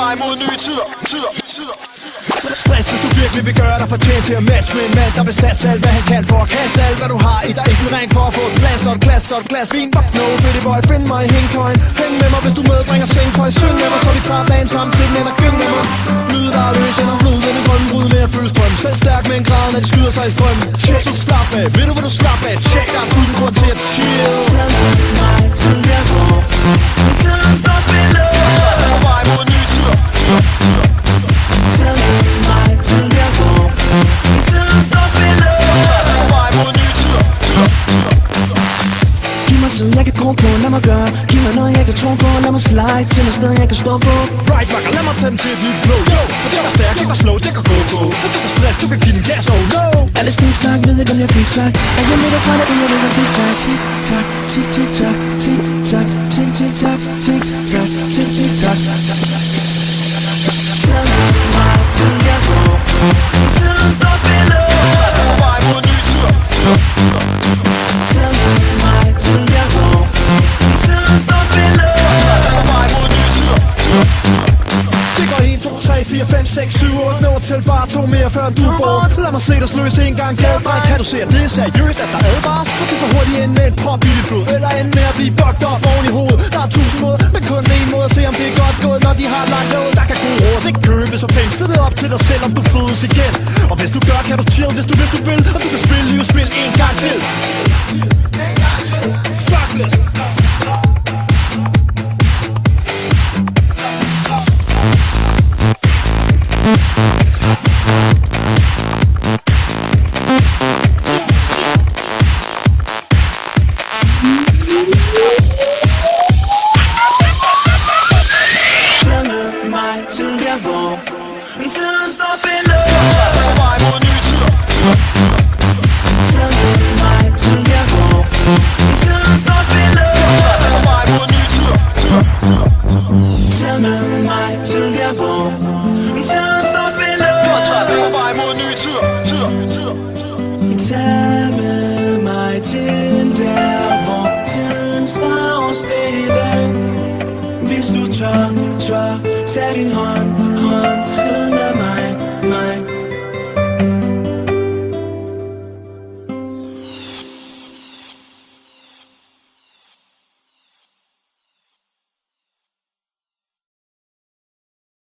vej mod nye tider. Stress, hvis du virkelig vil gøre dig fortjent til at matche med en mand, der vil satse alt hvad han kan for at kaste alt hvad du har i dig. Ikke en ring for at få et glas og et glas og et glas vin. Fuck no, pretty boy, find mig i hængkøjen. Hæng med mig, hvis du medbringer sengetøj. Syng med mig, så vi tager dagen sammen til den ender. Gyng med mig, nyde der er løs under blod. Den i drømmen, bryd med at føle strøm. Selv stærk med en grad, når de skyder sig i strømmen. Check, så slap af, ved du hvor du slap af? Check, der er 1000 grund til at chill. Tag mig til der hvor tiden står stille. På vej mod nye tider. Tag mig til der hvor tiden står stille. På vej mod nye tider. Giv mig tid, jeg kan tro på, lad mig gøre. Giv mig noget, jeg kan tro på, lad mig slide til et sted, jeg kan stå på. Right, makker, lad mig tage den til et nyt flow. Yo, for det var stærk, det var slow, det kan gå. For du kan stress, du kan give den gas, oh no. Alle sniksnak, ved ikke om jeg fik sagt. Og jeg må da fra det, jeg ligger tik-tak. Tik-tak, tik-tak, tik-tak, tik-tak, tik-tak, tik-tak. Tag mig til jeg går. Tiden står stille. På vej mod nye tider. Tag mig til jeg går. Tiden står stille. På vej mod nye tider. Det går 1, 2, 3, 4, 5, 6, 7, 8 Nå til bare 2 mere før du er bort. Lad mig se dig sløse en gang gad, dreng. Kan du se at det er seriøst, at der advares? For du kan hurtigt ende med en prop i dit blod, eller ende med at blive fucked op oven i hovedet. Der er 1000 måder, men kun en måde at se om det er godt gået. Når de har lagt noget, der kan gode råd. Det kan købes for penge, sæt det op til dig selv om du fødes igen. Og hvis du gør, kan du chill, hvis du vil. Og du kan spille livsspil en gang til. Fuck this. Tiden står stille. På vej mod nye tider. Tag mig til der hvor tiden står stille. På vej mod nye tider. Tag mig til der hvor tiden står stille. På vej mod nye tider. Tag med mig til der hvor tiden står stille. Hvis du tør, tag din hånd